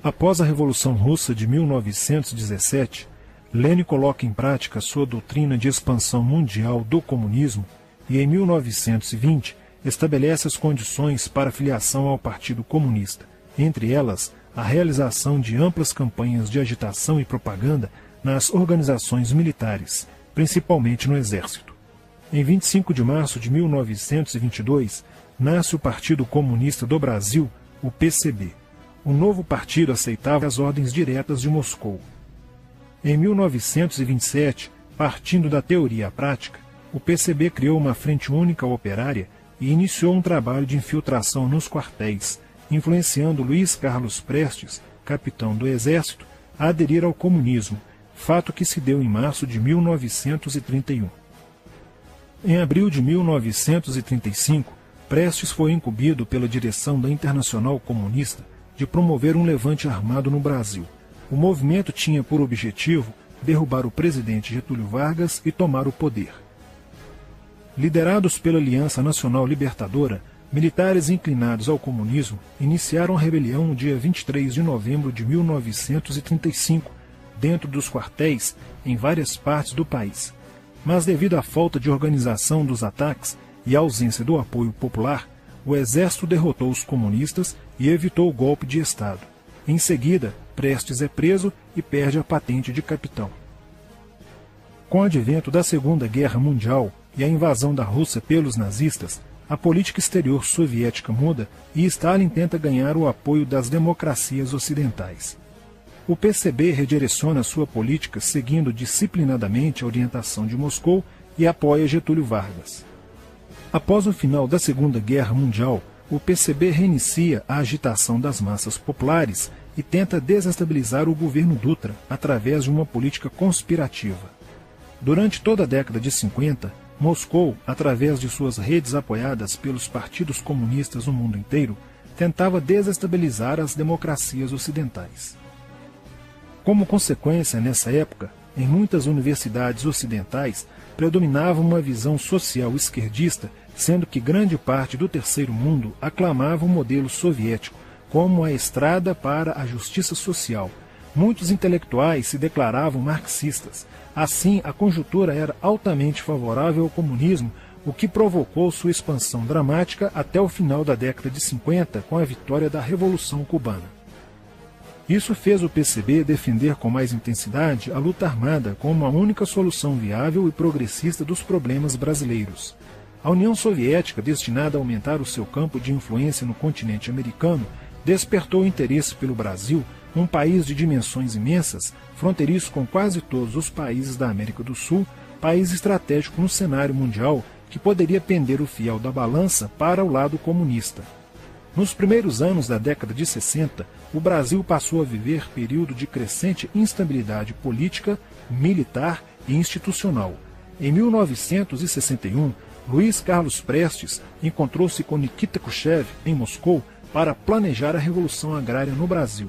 Após a Revolução Russa de 1917, Lenin coloca em prática sua doutrina de expansão mundial do comunismo e, em 1920, estabelece as condições para a filiação ao Partido Comunista, entre elas a realização de amplas campanhas de agitação e propaganda nas organizações militares, principalmente no Exército. Em 25 de março de 1922, nasce o Partido Comunista do Brasil, o PCB. O novo partido aceitava as ordens diretas de Moscou. Em 1927, partindo da teoria à prática, o PCB criou uma frente única operária e iniciou um trabalho de infiltração nos quartéis, influenciando Luiz Carlos Prestes, capitão do Exército, a aderir ao comunismo, fato que se deu em março de 1931. Em abril de 1935, Prestes foi incumbido pela direção da Internacional Comunista de promover um levante armado no Brasil. O movimento tinha por objetivo derrubar o presidente Getúlio Vargas e tomar o poder. Liderados pela Aliança Nacional Libertadora, militares inclinados ao comunismo iniciaram a rebelião no dia 23 de novembro de 1935, dentro dos quartéis em várias partes do país. Mas devido à falta de organização dos ataques e à ausência do apoio popular, o exército derrotou os comunistas e evitou o golpe de Estado. Em seguida, Prestes é preso e perde a patente de capitão. Com o advento da Segunda Guerra Mundial e a invasão da Rússia pelos nazistas, a política exterior soviética muda e Stalin tenta ganhar o apoio das democracias ocidentais. O PCB redireciona sua política seguindo disciplinadamente a orientação de Moscou e apoia Getúlio Vargas. Após o final da Segunda Guerra Mundial, o PCB reinicia a agitação das massas populares e tenta desestabilizar o governo Dutra através de uma política conspirativa. Durante toda a década de 50, Moscou, através de suas redes apoiadas pelos partidos comunistas no mundo inteiro, tentava desestabilizar as democracias ocidentais. Como consequência, nessa época, em muitas universidades ocidentais, predominava uma visão social esquerdista, sendo que grande parte do terceiro mundo aclamava o modelo soviético como a estrada para a justiça social. Muitos intelectuais se declaravam marxistas. Assim, a conjuntura era altamente favorável ao comunismo, o que provocou sua expansão dramática até o final da década de 50, com a vitória da Revolução Cubana. Isso fez o PCB defender com mais intensidade a luta armada como a única solução viável e progressista dos problemas brasileiros. A União Soviética, destinada a aumentar o seu campo de influência no continente americano, despertou interesse pelo Brasil, um país de dimensões imensas, fronteiriço com quase todos os países da América do Sul, país estratégico no cenário mundial que poderia pender o fiel da balança para o lado comunista. Nos primeiros anos da década de 60, o Brasil passou a viver período de crescente instabilidade política, militar e institucional. Em 1961, Luiz Carlos Prestes encontrou-se com Nikita Khrushchev em Moscou para planejar a Revolução Agrária no Brasil.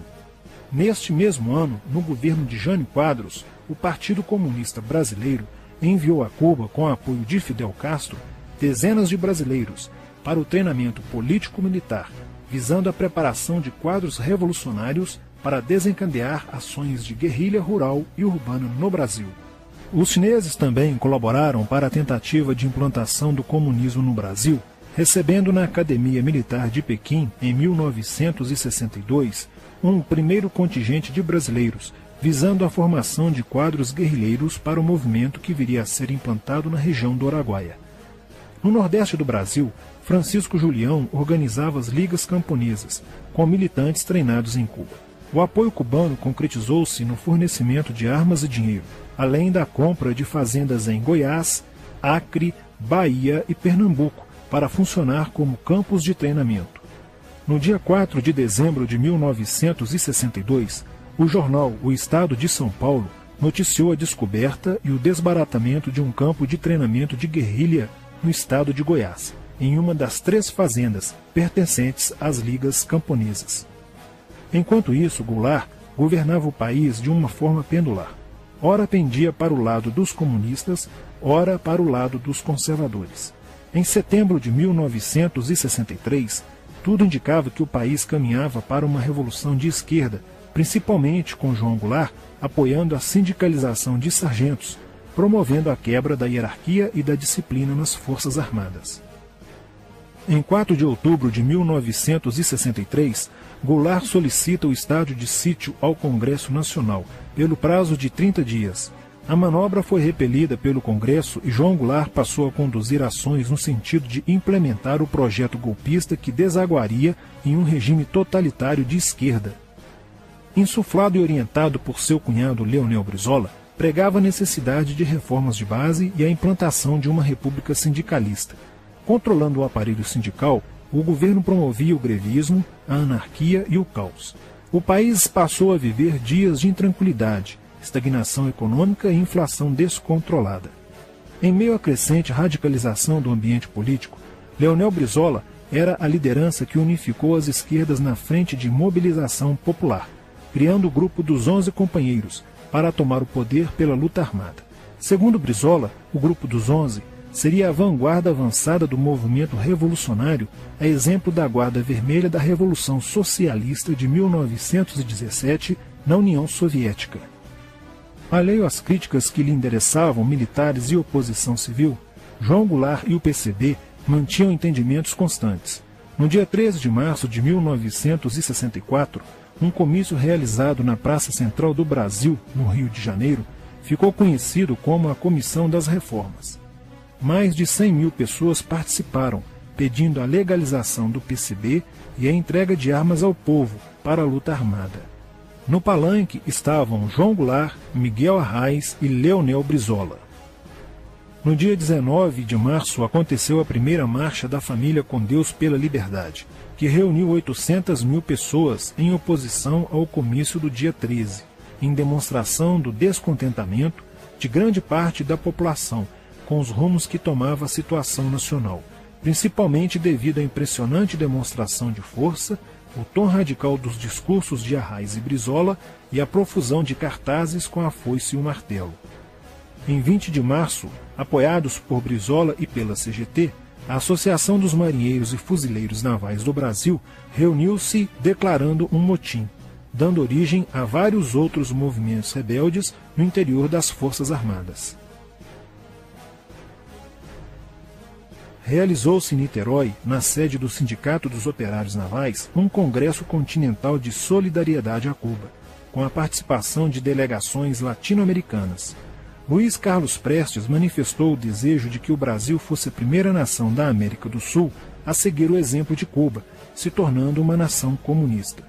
Neste mesmo ano, no governo de Jânio Quadros, o Partido Comunista Brasileiro enviou a Cuba, com o apoio de Fidel Castro, dezenas de brasileiros para o treinamento político-militar, visando a preparação de quadros revolucionários para desencadear ações de guerrilha rural e urbana no Brasil. Os chineses também colaboraram para a tentativa de implantação do comunismo no Brasil, recebendo na Academia Militar de Pequim, em 1962, um primeiro contingente de brasileiros, visando a formação de quadros guerrilheiros para o movimento que viria a ser implantado na região do Araguaia. No Nordeste do Brasil, Francisco Julião organizava as ligas camponesas, com militantes treinados em Cuba. O apoio cubano concretizou-se no fornecimento de armas e dinheiro, além da compra de fazendas em Goiás, Acre, Bahia e Pernambuco, para funcionar como campos de treinamento. No dia 4 de dezembro de 1962, o jornal O Estado de São Paulo noticiou a descoberta e o desbaratamento de um campo de treinamento de guerrilha no estado de Goiás, em uma das 3 fazendas pertencentes às ligas camponesas. Enquanto isso, Goulart governava o país de uma forma pendular. Ora pendia para o lado dos comunistas, ora para o lado dos conservadores. Em setembro de 1963, tudo indicava que o país caminhava para uma revolução de esquerda, principalmente com João Goulart apoiando a sindicalização de sargentos, promovendo a quebra da hierarquia e da disciplina nas Forças Armadas. Em 4 de outubro de 1963, Goulart solicita o estado de sítio ao Congresso Nacional, pelo prazo de 30 dias. A manobra foi repelida pelo Congresso e João Goulart passou a conduzir ações no sentido de implementar o projeto golpista que desaguaria em um regime totalitário de esquerda. Insuflado e orientado por seu cunhado Leonel Brizola, pregava a necessidade de reformas de base e a implantação de uma república sindicalista. Controlando o aparelho sindical, o governo promovia o grevismo, a anarquia e o caos. O país passou a viver dias de intranquilidade, estagnação econômica e inflação descontrolada. Em meio à crescente radicalização do ambiente político, Leonel Brizola era a liderança que unificou as esquerdas na frente de mobilização popular, criando o grupo dos 11 companheiros para tomar o poder pela luta armada. Segundo Brizola, o grupo dos 11 seria a vanguarda avançada do movimento revolucionário, a exemplo da Guarda Vermelha da Revolução Socialista de 1917 na União Soviética. Alheio às críticas que lhe endereçavam militares e oposição civil, João Goulart e o PCB mantinham entendimentos constantes. No dia 13 de março de 1964, um comício realizado na Praça Central do Brasil, no Rio de Janeiro, ficou conhecido como a Comissão das Reformas. Mais de 100 mil pessoas participaram, pedindo a legalização do PCB e a entrega de armas ao povo para a luta armada. No palanque estavam João Goulart, Miguel Arraes e Leonel Brizola. No dia 19 de março aconteceu a primeira Marcha da Família com Deus pela Liberdade, que reuniu 800 mil pessoas em oposição ao comício do dia 13, em demonstração do descontentamento de grande parte da população com os rumos que tomava a situação nacional, principalmente devido à impressionante demonstração de força, o tom radical dos discursos de Arraes e Brizola e a profusão de cartazes com a foice e o martelo. Em 20 de março, apoiados por Brizola e pela CGT, a Associação dos Marinheiros e Fuzileiros Navais do Brasil reuniu-se declarando um motim, dando origem a vários outros movimentos rebeldes no interior das Forças Armadas. Realizou-se em Niterói, na sede do Sindicato dos Operários Navais, um congresso continental de solidariedade a Cuba, com a participação de delegações latino-americanas. Luiz Carlos Prestes manifestou o desejo de que o Brasil fosse a primeira nação da América do Sul a seguir o exemplo de Cuba, se tornando uma nação comunista.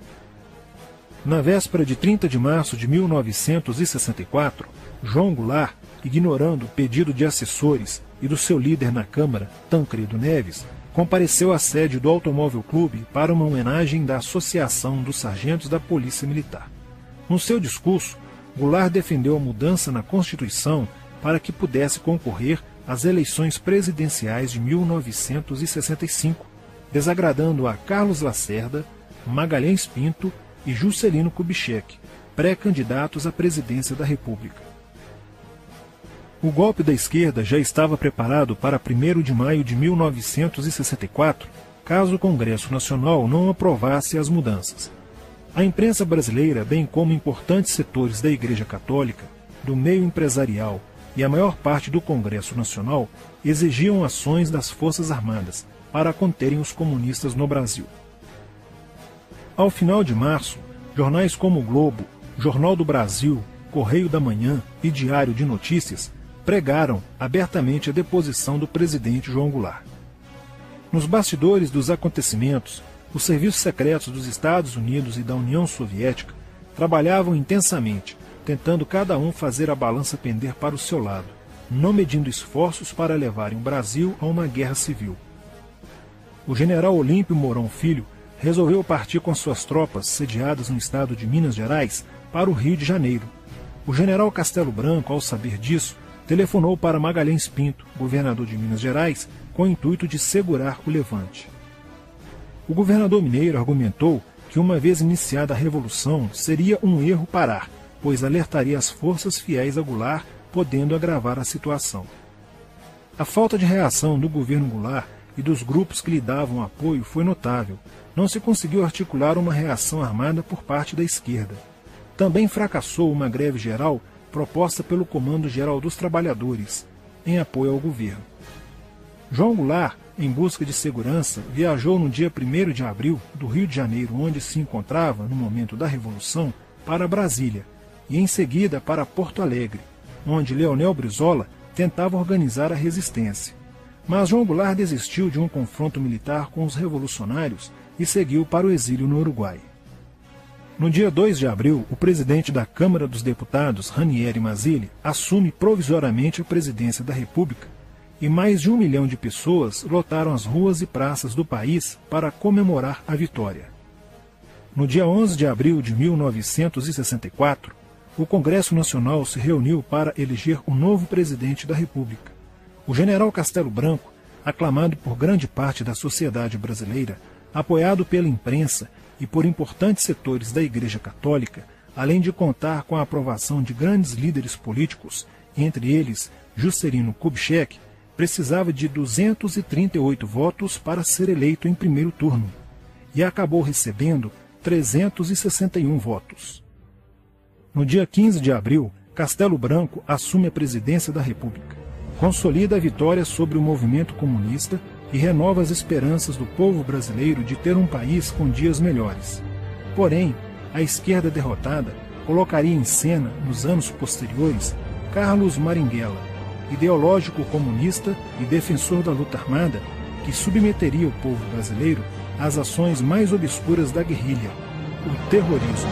Na véspera de 30 de março de 1964, João Goulart, ignorando o pedido de assessores e do seu líder na Câmara, Tancredo Neves, compareceu à sede do Automóvel Clube para uma homenagem da Associação dos Sargentos da Polícia Militar. No seu discurso, Goulart defendeu a mudança na Constituição para que pudesse concorrer às eleições presidenciais de 1965, desagradando a Carlos Lacerda, Magalhães Pinto e Juscelino Kubitschek, pré-candidatos à presidência da República. O golpe da esquerda já estava preparado para 1º de maio de 1964, caso o Congresso Nacional não aprovasse as mudanças. A imprensa brasileira, bem como importantes setores da Igreja Católica, do meio empresarial e a maior parte do Congresso Nacional, exigiam ações das Forças Armadas para conterem os comunistas no Brasil. Ao final de março, jornais como o Globo, Jornal do Brasil, Correio da Manhã e Diário de Notícias pregaram abertamente a deposição do presidente João Goulart. Nos bastidores dos acontecimentos, os serviços secretos dos Estados Unidos e da União Soviética trabalhavam intensamente, tentando cada um fazer a balança pender para o seu lado, não medindo esforços para levarem o Brasil a uma guerra civil. O general Olímpio Mourão Filho resolveu partir com suas tropas, sediadas no estado de Minas Gerais, para o Rio de Janeiro. O general Castelo Branco, ao saber disso, telefonou para Magalhães Pinto, governador de Minas Gerais, com o intuito de segurar o levante. O governador mineiro argumentou que, uma vez iniciada a revolução, seria um erro parar, pois alertaria as forças fiéis a Goulart, podendo agravar a situação. A falta de reação do governo Goulart e dos grupos que lhe davam apoio foi notável. Não se conseguiu articular uma reação armada por parte da esquerda. também fracassou uma greve geral proposta pelo Comando Geral dos Trabalhadores, em apoio ao governo. João Goulart, em busca de segurança, viajou no dia 1º de abril do Rio de Janeiro, onde se encontrava no momento da Revolução, para Brasília, e em seguida para Porto Alegre, onde Leonel Brizola tentava organizar a resistência. Mas João Goulart desistiu de um confronto militar com os revolucionários e seguiu para o exílio no Uruguai. No dia 2 de abril, o presidente da Câmara dos Deputados, Ranieri Mazzilli, assume provisoriamente a presidência da República e mais de 1 milhão de pessoas lotaram as ruas e praças do país para comemorar a vitória. No dia 11 de abril de 1964, o Congresso Nacional se reuniu para eleger o novo presidente da República. O general Castelo Branco, aclamado por grande parte da sociedade brasileira, apoiado pela imprensa e por importantes setores da Igreja Católica, além de contar com a aprovação de grandes líderes políticos, entre eles Juscelino Kubitschek, precisava de 238 votos para ser eleito em primeiro turno, e acabou recebendo 361 votos. No dia 15 de abril, Castelo Branco assume a presidência da República, consolida a vitória sobre o movimento comunista e renova as esperanças do povo brasileiro de ter um país com dias melhores. Porém, a esquerda derrotada colocaria em cena, nos anos posteriores, Carlos Marighella, ideológico comunista e defensor da luta armada, que submeteria o povo brasileiro às ações mais obscuras da guerrilha, o terrorismo.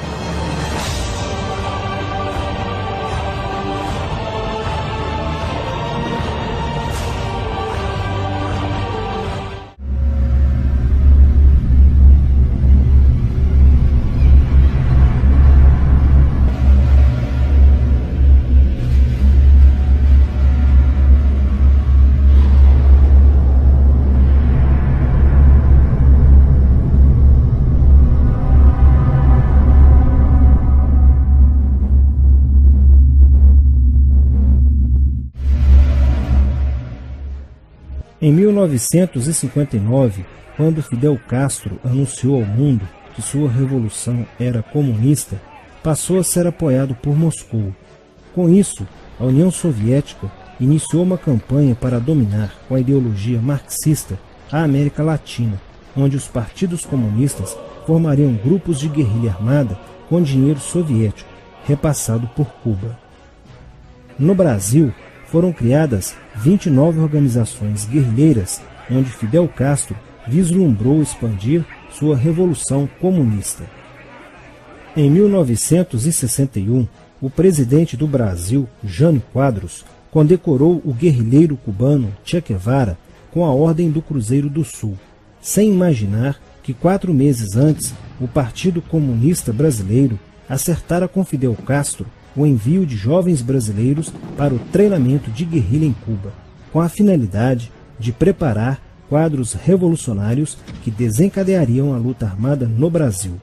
Em 1959, quando Fidel Castro anunciou ao mundo que sua revolução era comunista, passou a ser apoiado por Moscou. Com isso, a União Soviética iniciou uma campanha para dominar, com a ideologia marxista, a América Latina, onde os partidos comunistas formariam grupos de guerrilha armada com dinheiro soviético, repassado por Cuba. No Brasil, foram criadas 29 organizações guerrilheiras, onde Fidel Castro vislumbrou expandir sua revolução comunista. Em 1961, o presidente do Brasil, Jânio Quadros, condecorou o guerrilheiro cubano Che Guevara com a Ordem do Cruzeiro do Sul, sem imaginar que 4 meses antes o Partido Comunista Brasileiro acertara com Fidel Castro o envio de jovens brasileiros para o treinamento de guerrilha em Cuba, com a finalidade de preparar quadros revolucionários que desencadeariam a luta armada no Brasil.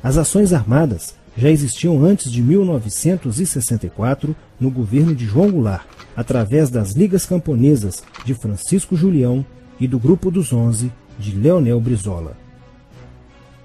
As ações armadas já existiam antes de 1964 no governo de João Goulart, através das Ligas Camponesas de Francisco Julião e do Grupo dos 11 de Leonel Brizola.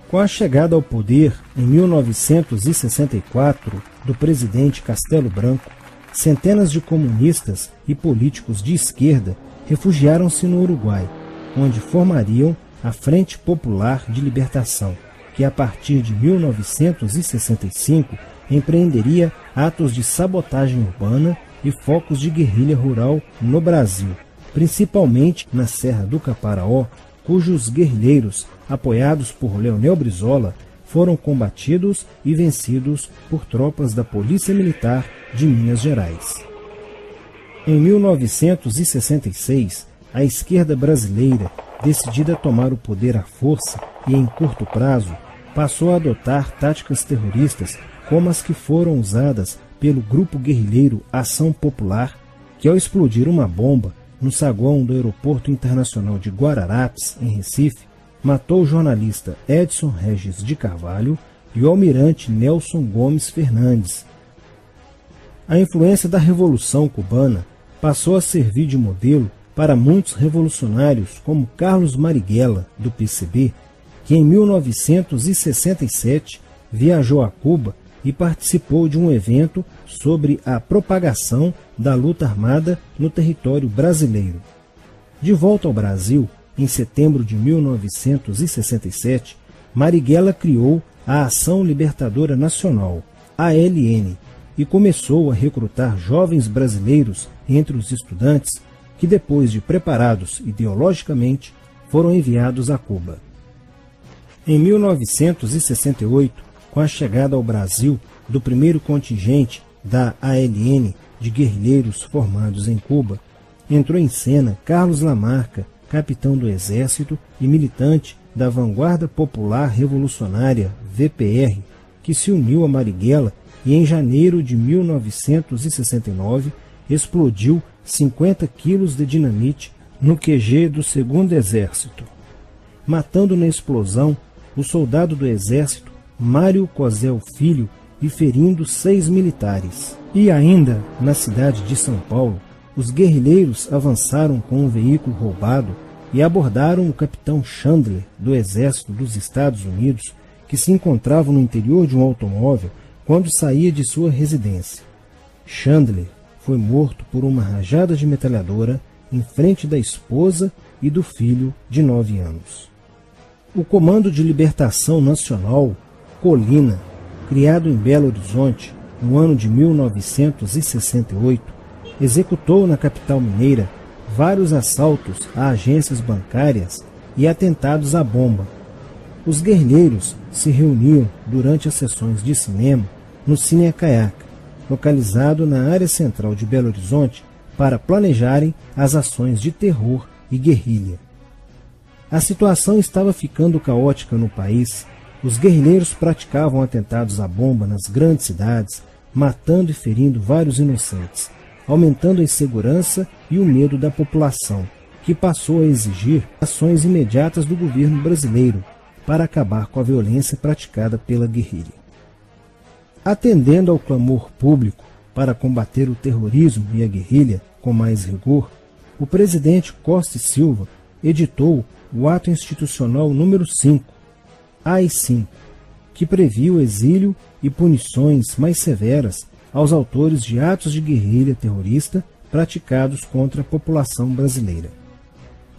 Com a chegada ao poder, em 1964, do presidente Castelo Branco, centenas de comunistas e políticos de esquerda refugiaram-se no Uruguai, onde formariam a Frente Popular de Libertação, que a partir de 1965 empreenderia atos de sabotagem urbana e focos de guerrilha rural no Brasil, principalmente na Serra do Caparaó, cujos guerrilheiros, apoiados por Leonel Brizola, foram combatidos e vencidos por tropas da Polícia Militar de Minas Gerais. Em 1966, a esquerda brasileira, decidida a tomar o poder à força e em curto prazo, passou a adotar táticas terroristas como as que foram usadas pelo grupo guerrilheiro Ação Popular, que ao explodir uma bomba no saguão do Aeroporto Internacional de Guararapes, em Recife, matou o jornalista Edson Regis de Carvalho e o almirante Nelson Gomes Fernandes. A influência da Revolução Cubana passou a servir de modelo para muitos revolucionários como Carlos Marighella, do PCB, que em 1967 viajou a Cuba e participou de um evento sobre a propagação da luta armada no território brasileiro. De volta ao Brasil, em setembro de 1967, Marighella criou a Ação Libertadora Nacional, ALN, e começou a recrutar jovens brasileiros entre os estudantes que, depois de preparados ideologicamente, foram enviados a Cuba. Em 1968, com a chegada ao Brasil do primeiro contingente da ALN de guerrilheiros formados em Cuba, entrou em cena Carlos Lamarca, capitão do Exército e militante da Vanguarda Popular Revolucionária, VPR, que se uniu a Marighella e em janeiro de 1969 explodiu 50 quilos de dinamite no QG do 2º Exército, matando na explosão o soldado do Exército Mário Cosel Filho e ferindo 6 militares. E ainda, na cidade de São Paulo, os guerrilheiros avançaram com um veículo roubado e abordaram o capitão Chandler, do Exército dos Estados Unidos, que se encontrava no interior de um automóvel quando saía de sua residência. Chandler foi morto por uma rajada de metralhadora em frente da esposa e do filho de 9 anos. O Comando de Libertação Nacional, Colina, criado em Belo Horizonte no ano de 1968, executou na capital mineira vários assaltos a agências bancárias e atentados à bomba. Os guerrilheiros se reuniam durante as sessões de cinema no Cine Acaiaca, localizado na área central de Belo Horizonte, para planejarem as ações de terror e guerrilha. A situação estava ficando caótica no país. Os guerrilheiros praticavam atentados à bomba nas grandes cidades, matando e ferindo vários inocentes, aumentando a insegurança e o medo da população, que passou a exigir ações imediatas do governo brasileiro para acabar com a violência praticada pela guerrilha. Atendendo ao clamor público para combater o terrorismo e a guerrilha com mais rigor, o presidente Costa e Silva editou o Ato Institucional número 5, AI-5, que previa o exílio e punições mais severas aos autores de atos de guerrilha terrorista praticados contra a população brasileira.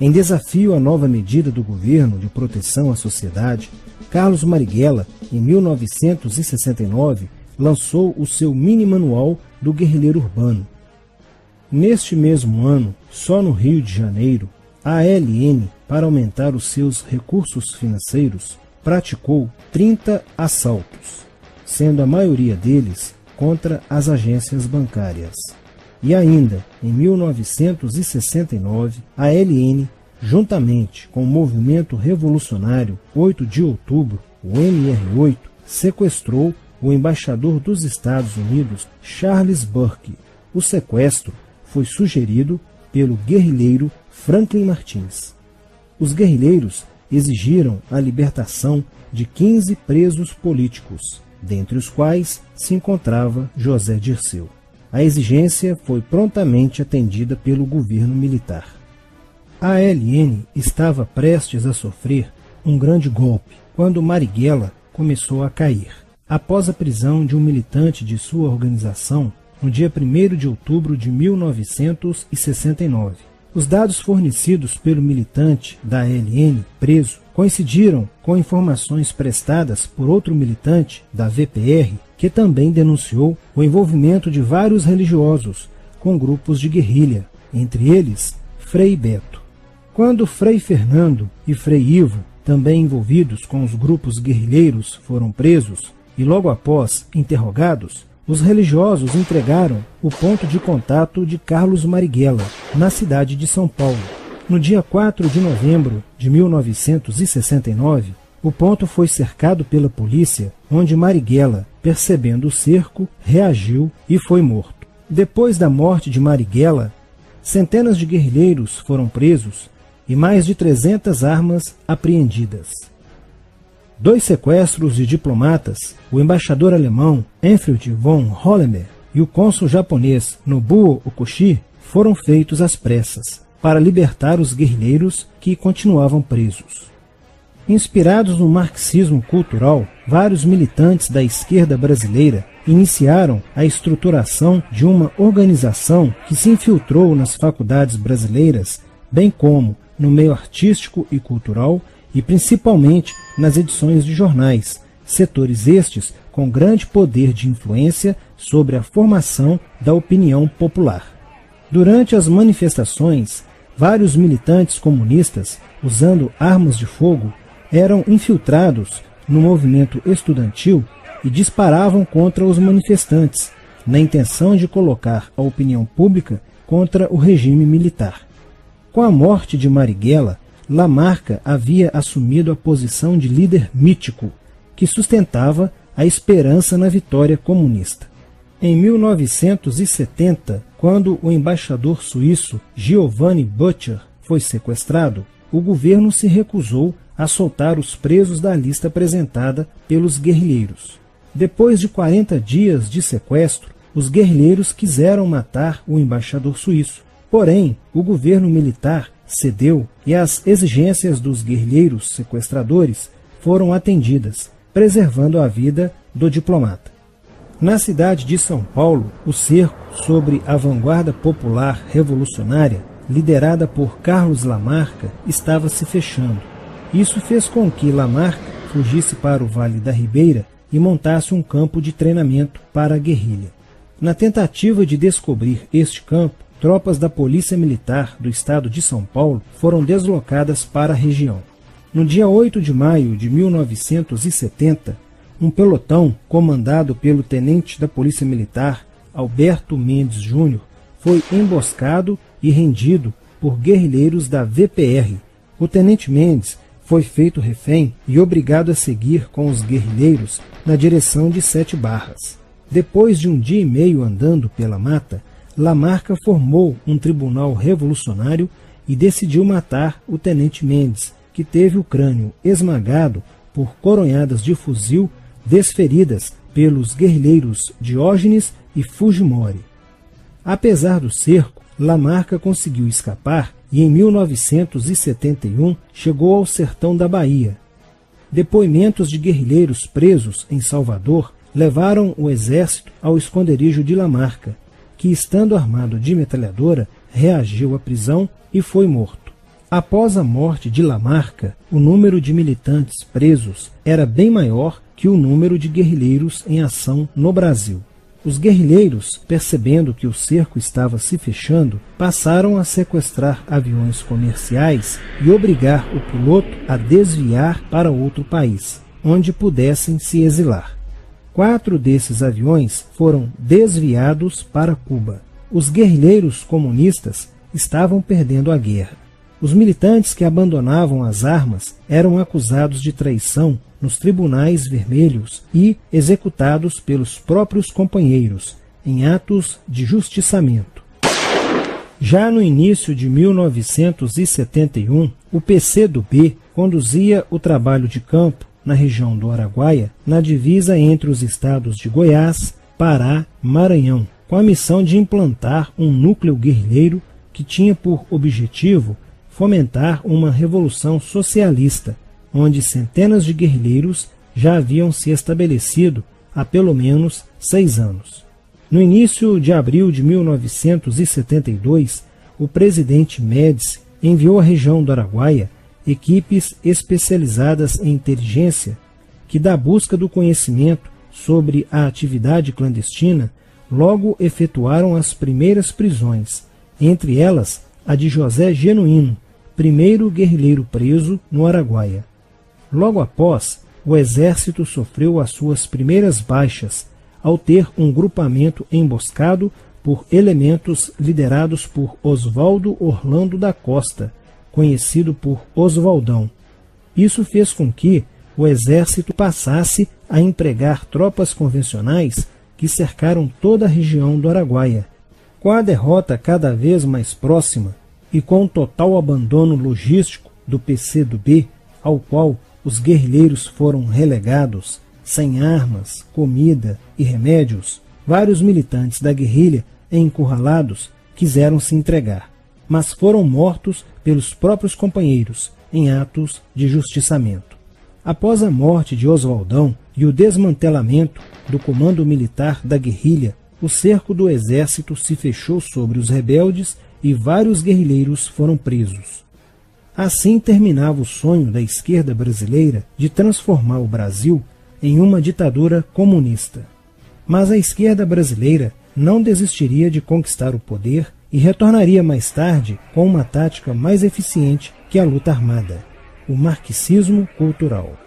Em desafio à nova medida do governo de proteção à sociedade, Carlos Marighella, em 1969, lançou o seu mini-manual do guerrilheiro urbano. Neste mesmo ano, só no Rio de Janeiro, a ALN, para aumentar os seus recursos financeiros, praticou 30 assaltos, sendo a maioria deles contra as agências bancárias. E ainda, em 1969, a ALN, juntamente com o movimento revolucionário 8 de outubro, o MR8, sequestrou o embaixador dos Estados Unidos, Charles Burke. O sequestro foi sugerido pelo guerrilheiro Franklin Martins. Os guerrilheiros exigiram a libertação de 15 presos políticos, dentre os quais se encontrava José Dirceu. A exigência foi prontamente atendida pelo governo militar. A ALN estava prestes a sofrer um grande golpe quando Marighella começou a cair, após a prisão de um militante de sua organização no dia 1º de outubro de 1969. Os dados fornecidos pelo militante da ALN preso coincidiram com informações prestadas por outro militante da VPR, que também denunciou o envolvimento de vários religiosos com grupos de guerrilha, entre eles Frei Beto. Quando Frei Fernando e Frei Ivo, também envolvidos com os grupos guerrilheiros, foram presos e logo após interrogados, os religiosos entregaram o ponto de contato de Carlos Marighella, na cidade de São Paulo. No dia 4 de novembro de 1969, o ponto foi cercado pela polícia, onde Marighella, percebendo o cerco, reagiu e foi morto. Depois da morte de Marighella, centenas de guerrilheiros foram presos e mais de 300 armas apreendidas. 2 sequestros de diplomatas, o embaixador alemão Enfried von Hollenberg e o cônsul japonês Nobuo Okushi, foram feitos às pressas para libertar os guerrilheiros que continuavam presos. Inspirados no marxismo cultural, vários militantes da esquerda brasileira iniciaram a estruturação de uma organização que se infiltrou nas faculdades brasileiras, bem como no meio artístico e cultural e principalmente nas edições de jornais, setores estes com grande poder de influência sobre a formação da opinião popular. Durante as manifestações, vários militantes comunistas, usando armas de fogo, eram infiltrados no movimento estudantil e disparavam contra os manifestantes, na intenção de colocar a opinião pública contra o regime militar. Com a morte de Marighella, Lamarca havia assumido a posição de líder mítico, que sustentava a esperança na vitória comunista. Em 1970, quando o embaixador suíço Giovanni Butcher foi sequestrado, o governo se recusou a soltar os presos da lista apresentada pelos guerrilheiros. Depois de 40 dias de sequestro, os guerrilheiros quiseram matar o embaixador suíço. Porém, o governo militar cedeu e as exigências dos guerrilheiros sequestradores foram atendidas, preservando a vida do diplomata. Na cidade de São Paulo, o cerco sobre a vanguarda popular revolucionária, liderada por Carlos Lamarca, estava se fechando. Isso fez com que Lamarca fugisse para o Vale da Ribeira e montasse um campo de treinamento para a guerrilha. Na tentativa de descobrir este campo, tropas da Polícia Militar do estado de São Paulo foram deslocadas para a região. No dia 8 de maio de 1970, um pelotão comandado pelo tenente da Polícia Militar, Alberto Mendes Júnior, foi emboscado e rendido por guerrilheiros da VPR. O tenente Mendes foi feito refém e obrigado a seguir com os guerrilheiros na direção de Sete Barras. Depois de um dia e meio andando pela mata, Lamarca formou um tribunal revolucionário e decidiu matar o tenente Mendes, que teve o crânio esmagado por coronhadas de fuzil desferidas pelos guerrilheiros Diógenes e Fujimori. Apesar do cerco, Lamarca conseguiu escapar e em 1971 chegou ao sertão da Bahia. Depoimentos de guerrilheiros presos em Salvador levaram o exército ao esconderijo de Lamarca, que, estando armado de metralhadora, reagiu à prisão e foi morto. Após a morte de Lamarca, o número de militantes presos era bem maior que o número de guerrilheiros em ação no Brasil. Os guerrilheiros, percebendo que o cerco estava se fechando, passaram a sequestrar aviões comerciais e obrigar o piloto a desviar para outro país, onde pudessem se exilar. 4 desses aviões foram desviados para Cuba. Os guerrilheiros comunistas estavam perdendo a guerra. Os militantes que abandonavam as armas eram acusados de traição nos tribunais vermelhos e executados pelos próprios companheiros, em atos de justiçamento. Já no início de 1971, o PCdoB conduzia o trabalho de campo na região do Araguaia, na divisa entre os estados de Goiás, Pará e Maranhão, com a missão de implantar um núcleo guerrilheiro que tinha por objetivo fomentar uma revolução socialista, onde centenas de guerrilheiros já haviam se estabelecido há pelo menos 6 anos. No início de abril de 1972, o presidente Médici enviou à região do Araguaia equipes especializadas em inteligência que, da busca do conhecimento sobre a atividade clandestina, logo efetuaram as primeiras prisões, entre elas a de José Genuíno, primeiro guerrilheiro preso no Araguaia. Logo após, o exército sofreu as suas primeiras baixas ao ter um grupamento emboscado por elementos liderados por Oswaldo Orlando da Costa, conhecido por Oswaldão. Isso fez com que o exército passasse a empregar tropas convencionais que cercaram toda a região do Araguaia. Com a derrota cada vez mais próxima e com o total abandono logístico do PCdoB, ao qual os guerrilheiros foram relegados, sem armas, comida e remédios, vários militantes da guerrilha, encurralados, quiseram se entregar, mas foram mortos pelos próprios companheiros em atos de justiçamento. Após a morte de Oswaldão e o desmantelamento do comando militar da guerrilha, o cerco do exército se fechou sobre os rebeldes e vários guerrilheiros foram presos. Assim terminava o sonho da esquerda brasileira de transformar o Brasil em uma ditadura comunista. Mas a esquerda brasileira não desistiria de conquistar o poder e retornaria mais tarde com uma tática mais eficiente que a luta armada: o marxismo cultural.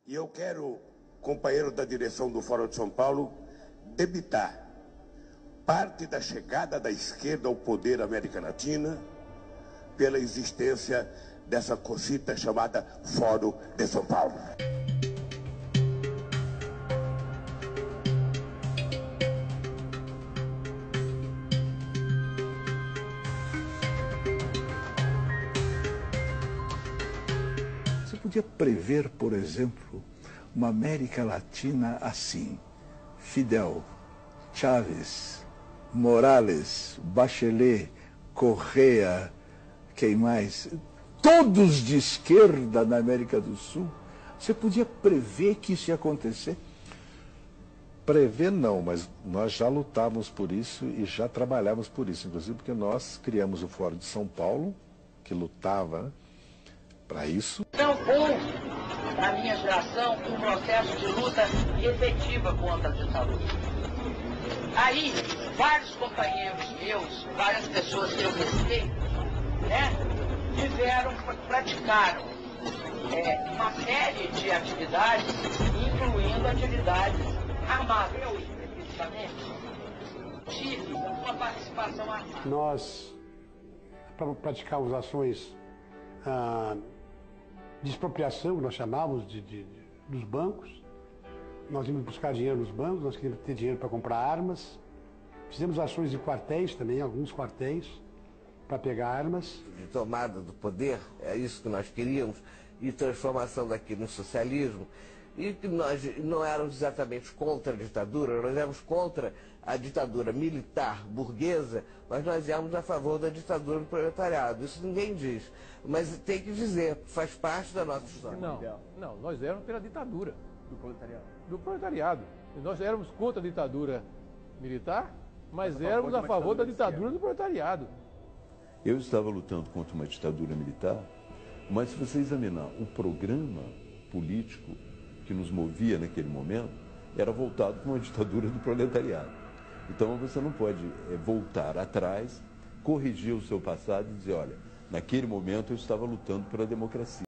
E eu quero, companheiro da direção do Fórum de São Paulo, debitar parte da chegada da esquerda ao poder na América Latina pela existência dessa cosita chamada Fórum de São Paulo. Você podia prever, por exemplo, uma América Latina assim: Fidel, Chávez, Morales, Bachelet, Correa, quem mais? Todos de esquerda na América do Sul. Você podia prever que isso ia acontecer? Prever não, mas nós já lutávamos por isso e já trabalhávamos por isso, inclusive porque nós criamos o Fórum de São Paulo, que lutava para isso. Não houve, na minha geração, um processo de luta efetiva contra a ditadura. Aí, vários companheiros meus, várias pessoas que eu respeito, praticaram uma série de atividades, incluindo atividades armadas. Eu, especificamente, tive uma participação armada. Nós praticávamos ações de expropriação, que nós chamávamos dos bancos. Nós íamos buscar dinheiro nos bancos, nós queríamos ter dinheiro para comprar armas. Fizemos ações de quartéis também, alguns quartéis, para pegar armas. De tomada do poder, é isso que nós queríamos, e transformação daquilo em socialismo. E que nós não éramos exatamente contra a ditadura, nós éramos contra a ditadura militar burguesa, mas nós éramos a favor da ditadura do proletariado. Isso ninguém diz, mas tem que dizer, faz parte da nossa história. Não, nós éramos pela ditadura do proletariado. Nós éramos contra a ditadura militar, mas éramos a favor da ditadura do proletariado. Eu estava lutando contra uma ditadura militar, mas se você examinar o programa político que nos movia naquele momento, era voltado para uma ditadura do proletariado. Então você não pode voltar atrás, corrigir o seu passado e dizer, olha, naquele momento eu estava lutando pela democracia.